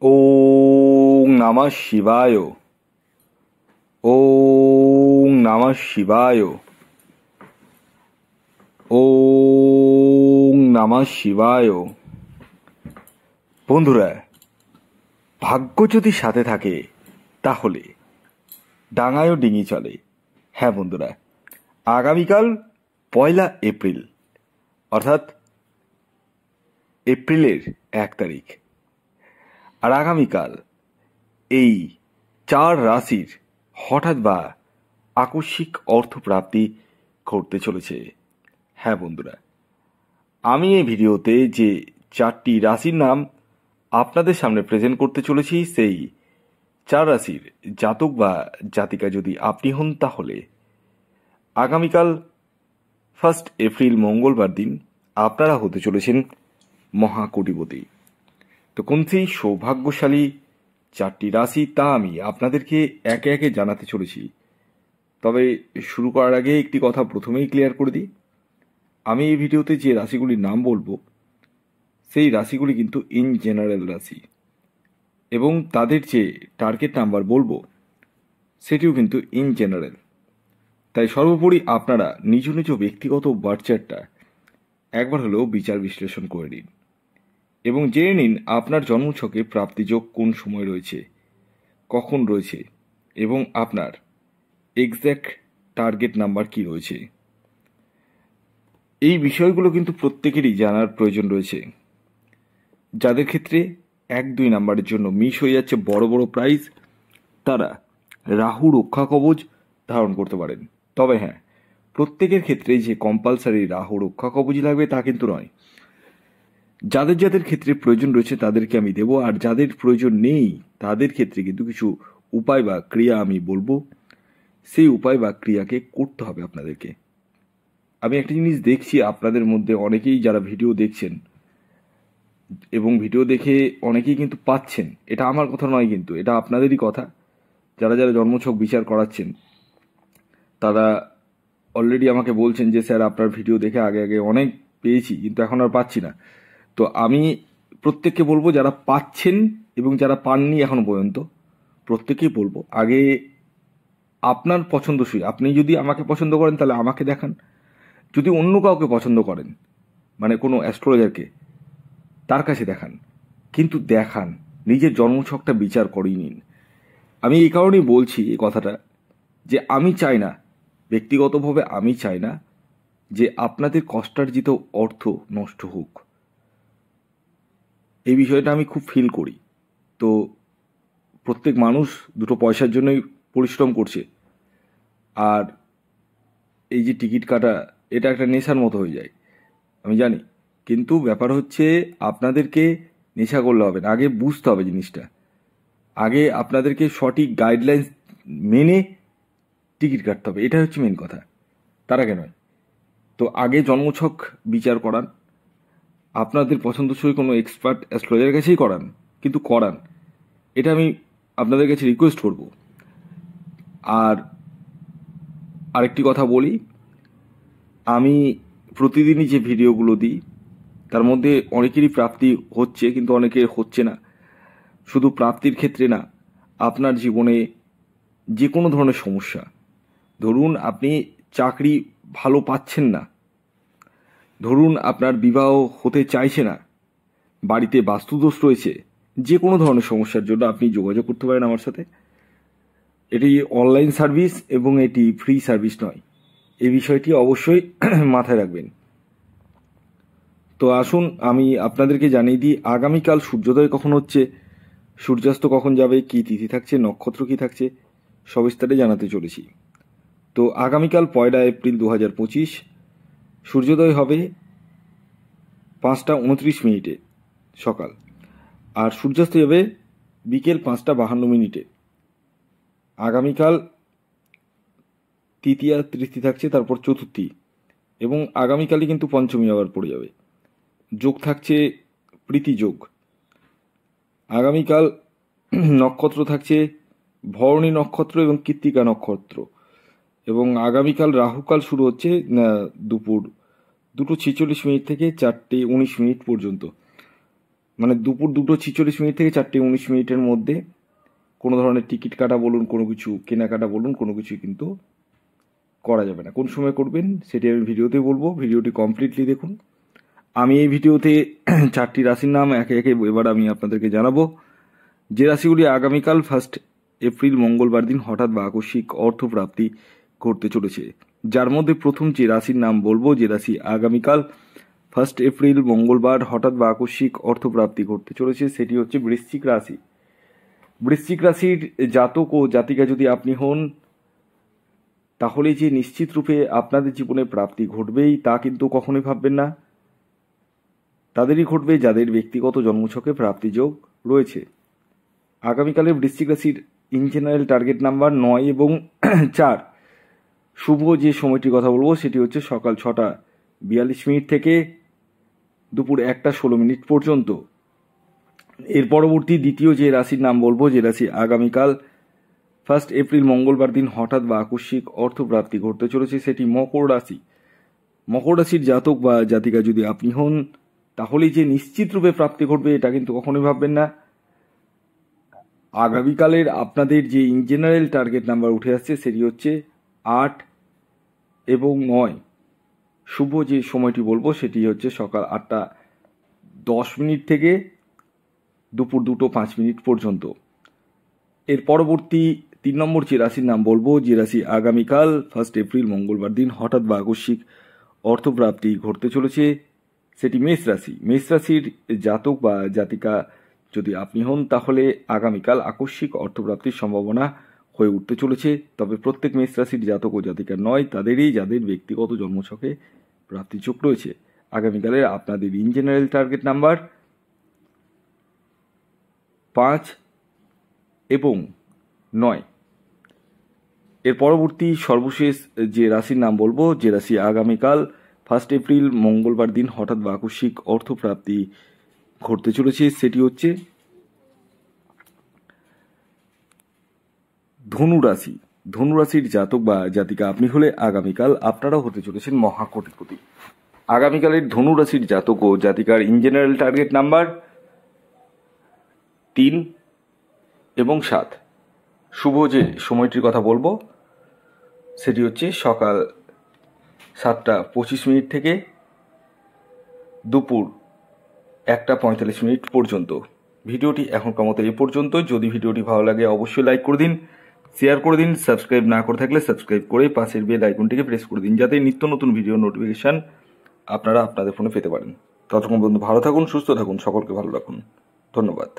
ওং নমঃ শিবায়। ওং নমঃ শিবায়। ওং নমঃ শিবায়। বন্ধুরা, ভাগ্য যদি সাথে থাকে তাহলে ডাঙায়ও ডিঙি চলে। হ্যাঁ বন্ধুরা, আগামীকাল 1 এপ্রিল, অর্থাৎ এপ্রিলের 1 তারিখ। আর আগামীকাল এই 4 রাশির হঠাৎ বা আকস্মিক অর্থপ্রাপ্তি ঘটতে চলেছে। হ্যাঁ বন্ধুরা, আমি এই ভিডিওতে যে 4টি রাশির নাম আপনাদের সামনে প্রেজেন্ট করতে চলেছি, সেই 4 রাশির জাতক বা জাতিকা যদি আপনি হন, তাহলে আগামীকাল 1 এপ্রিল মঙ্গলবার দিন আপনারা হতে চলেছেন মহাকোটিপতি। তো কোন সেই সৌভাগ্যশালী 4টি রাশি তা আমি আপনাদেরকে একে একে জানাতে চলেছি। তবে শুরু করার আগে একটি কথা প্রথমেই ক্লিয়ার করে দিই, আমি এই ভিডিওতে যে রাশিগুলির নাম বলবো সেই রাশিগুলি কিন্তু ইন জেনারেল রাশি, এবং তাদের যে টার্গেট নাম্বার বলবো সেটিও কিন্তু ইন জেনারেল। তাই সর্বোপরি আপনারা নিজ নিজ ব্যক্তিগত বার্থ চার্টটা একবার হলেও বিচার বিশ্লেষণ করে নিন এবং জেনে নিন আপনার জন্মছকে প্রাপ্তিযোগ কোন সময় রয়েছে, কখন রয়েছে, এবং আপনার এক্স্যাক্ট টার্গেট নাম্বার কি রয়েছে। এই বিষয়গুলো কিন্তু প্রত্যেকেরই জানার প্রয়োজন রয়েছে। যাদের ক্ষেত্রে 1-2 নাম্বারের জন্য মিস হয়ে যাচ্ছে বড় বড় প্রাইজ, তারা রাহু রক্ষা কবচ ধারণ করতে পারেন। তবে হ্যাঁ, প্রত্যেকের ক্ষেত্রে যে কম্পালসারি রাহু রক্ষা কবচ লাগবে তা কিন্তু নয়। যাদের যাদের ক্ষেত্রে প্রয়োজন রয়েছে তাদেরকে আমি দেব, আর যাদের প্রয়োজন নেই তাদের ক্ষেত্রে কিন্তু কিছু উপায় বা ক্রিয়া আমি বলবো, সেই উপায় বা ক্রিয়াকে করতে হবে আপনাদেরকে। আমি একটা জিনিস দেখছি, আপনাদের মধ্যে অনেকেই যারা ভিডিও দেখছেন এবং ভিডিও দেখে অনেকেই কিন্তু পাচ্ছেন, এটা আমার কথা নয়, কিন্তু এটা আপনাদেরই কথা। যারা যারা জন্মছক বিচার করাচ্ছেন তারা অলরেডি আমাকে বলছেন যে স্যার আপনার ভিডিও দেখে আগে আগে অনেক পেয়েছি, কিন্তু এখন আর পাচ্ছি না। তো আমি প্রত্যেককে বলবো, যারা পাচ্ছেন এবং যারা পাননি এখনো পর্যন্ত, প্রত্যেকেই বলবো আগে আপনার পছন্দসই। আপনি যদি আমাকে পছন্দ করেন তাহলে আমাকে দেখান, যদি অন্য কাউকে পছন্দ করেন মানে কোনো অ্যাস্ট্রোলজারকে, তার কাছে দেখান, কিন্তু দেখান, নিজের জন্মছকটা বিচার করেই নিন। আমি এই কারণেই বলছি এই কথাটা, যে আমি চাই না, ব্যক্তিগতভাবে আমি চাই না যে আপনাদের কষ্টার্জিত অর্থ নষ্ট হোক। এই বিষয়টা আমি খুব ফিল করি। তো প্রত্যেক মানুষ দুটো পয়সার জন্যই পরিশ্রম করছে, আর এই যে টিকিট কাটা, এটা একটা নেশার মতো হয়ে যায়, আমি জানি। কিন্তু ব্যাপার হচ্ছে আপনাদেরকে নেশা করলে হবে না, আগে বুঝতে হবে জিনিসটা। আগে আপনাদেরকে সঠিক গাইডলাইন্স মেনে টিকিট কাটতে হবে, এটা হচ্ছে মেন কথা, তার আগে নয়। তো আগে জন্মছক বিচার করান, আপনাদের পছন্দসই কোনো এক্সপার্ট অ্যাস্ট্রোলজারের কাছেই করান, কিন্তু করান, এটা আমি আপনাদের কাছে রিকোয়েস্ট করব। আর আরেকটি কথা বলি, আমি প্রতিদিনই যে ভিডিওগুলো দিই তার মধ্যে অনেকেরই প্রাপ্তি হচ্ছে, কিন্তু অনেকের হচ্ছে না। শুধু প্রাপ্তির ক্ষেত্রে না, আপনার জীবনে যে কোনো ধরনের সমস্যা, ধরুন আপনি চাকরি ভালো পাচ্ছেন না, ধরুন আপনার বিবাহ হতে চাইছে না, বাড়িতে বাস্তুদোষ রয়েছে, যে কোনো ধরনের সমস্যার জন্য আপনি যোগাযোগ করতে পারেন আমার সাথে। এটি অনলাইন সার্ভিস এবং এটি ফ্রি সার্ভিস নয়, এই বিষয়টি অবশ্যই মাথায় রাখবেন। তো আসুন আমি আপনাদেরকে জানিয়ে দিই আগামীকাল সূর্যোদয় কখন হচ্ছে, সূর্যাস্ত কখন যাবে, কী তিথি থাকছে, নক্ষত্র কী থাকছে, সবিস্তারে জানাতে চলেছি। তো আগামীকাল 1 এপ্রিল 2025 সূর্যোদয় হবে 5টা 29 সকাল, আর সূর্যাস্ত যাবে বিকেল 5টা 52। আগামীকাল তৃতীয়া তৃতীয় থাকছে, তারপর চতুর্থী, এবং আগামীকালই কিন্তু পঞ্চমী আবার পড়ে যাবে। যোগ থাকছে প্রীতি যোগ। আগামীকাল নক্ষত্র থাকছে ভরণী নক্ষত্র এবং কৃত্তিকা নক্ষত্র, এবং আগামীকাল রাহুকাল শুরু হচ্ছে দুপুর 2:46 থেকে 4:19 পর্যন্ত। মানে দুপুর 2:46 থেকে 4:19 মধ্যে কোনো ধরনের টিকিট কাটা বলুন, কোনো কিছু কেনাকাটা বলুন, কোনো কিছু কিন্তু করা যাবে না। কোন সময় করবেন সেটি আমি ভিডিওতে বলবো, ভিডিওটি কমপ্লিটলি দেখুন। আমি এই ভিডিওতে 4টি রাশির নাম একে একে এবার আমি আপনাদেরকে জানাবো, যে রাশিগুলি আগামীকাল 1 এপ্রিল মঙ্গলবার দিন হঠাৎ বা আকস্মিক অর্থপ্রাপ্তি ঘটতে চলেছে। যার মধ্যে প্রথম যে রাশির নাম বলবো, যে রাশি আগামীকাল 1 এপ্রিল মঙ্গলবার হঠাৎ বা আকস্মিক অর্থপ্রাপ্তি ঘটতে চলেছে, সেটি হচ্ছে বৃশ্চিক রাশি। বৃশ্চিক রাশির জাতক ও জাতিকা যদি আপনি হন, তাহলে যে নিশ্চিত রূপে আপনাদের জীবনে প্রাপ্তি ঘটবেই তা কিন্তু কখনোই ভাববেন না। তাদেরই ঘটবে যাদের ব্যক্তিগত জন্মছকে প্রাপ্তিযোগ রয়েছে। আগামীকালের বৃশ্চিক রাশির ইন জেনারেল টার্গেট নাম্বার 9 এবং 4। শুভ যে সময়টির কথা বলবো সেটি হচ্ছে সকাল 6:42 থেকে দুপুর 1:16 পর্যন্ত। এর পরবর্তী দ্বিতীয় যে রাশির নাম বলবো, যে রাশি আগামীকাল 1 এপ্রিল মঙ্গলবার দিন হঠাৎ বা আকস্মিক অর্থপ্রাপ্তি ঘটতে চলেছে, সেটি মকর রাশি। মকর রাশির জাতক বা জাতিকা যদি আপনি হন, তাহলে যে নিশ্চিত রূপে প্রাপ্তি ঘটবে এটা কিন্তু কখনোই ভাববেন না। আগামীকালের আপনাদের যে ইন জেনারেল টার্গেট নাম্বার উঠে আসছে সেটি হচ্ছে 8 এবং 9। শুভ যে সময়টি বলবো সেটি হচ্ছে সকাল 8:10 থেকে দুপুর 2:05 পর্যন্ত। এর পরবর্তী 3 নম্বর যে রাশির নাম বলবো, যে রাশি আগামীকাল 1 এপ্রিল মঙ্গলবার দিন হঠাৎ বা আকস্মিক অর্থপ্রাপ্তি ঘটতে চলেছে, সেটি মেষ রাশি। মেষ রাশির জাতক বা জাতিকা যদি আপনি হন, তাহলে আগামীকাল আকস্মিক অর্থপ্রাপ্তির সম্ভাবনা হয়ে উঠতে চলেছে। তবে প্রত্যেক মেষ রাশির জাতক ও জাতিকা নয়, তাদেরই যাদের ব্যক্তিগত জন্মছকে প্রাপ্তিযোগ রয়েছে। আগামীকালের আপনাদের ইন জেনারেল টার্গেট নাম্বার 5 এবং 9। এর পরবর্তী সর্বশেষ যে রাশির নাম বলবো, যে রাশি আগামীকাল 1 এপ্রিল মঙ্গলবার দিন হঠাৎ বা আকস্মিক অর্থপ্রাপ্তি ঘটতে চলেছে, সেটি হচ্ছে ধনু রাশি। ধনু রাশির জাতক বা জাতিকা আপনি হলে আগামীকাল আপনারাও হতে চলেছেন মহাকোটিপতি। আগামীকালের ধনু রাশির জাতক ও জাতিকার ইন জেনারেল টার্গেট নাম্বার 3 এবং 7। শুভ যে সময়টির কথা বলবো সেটি হচ্ছে সকাল 7:25 থেকে দুপুর 1:45 পর্যন্ত। ভিডিওটি এখনকার মতো এই পর্যন্ত। যদি ভিডিওটি ভালো লাগে অবশ্যই লাইক করে দিন, শেয়ার করে দিন, সাবস্ক্রাইব না করে থাকলে সাবস্ক্রাইব করে পাশের বেল আইকনটিকে প্রেস করে দিন, যাতে নিত্য নতুন ভিডিও নোটিফিকেশান আপনারা আপনাদের ফোনে পেতে পারেন। ততক্ষণ পর্যন্ত ভালো থাকুন, সুস্থ থাকুন, সকলকে ভালো রাখুন। ধন্যবাদ।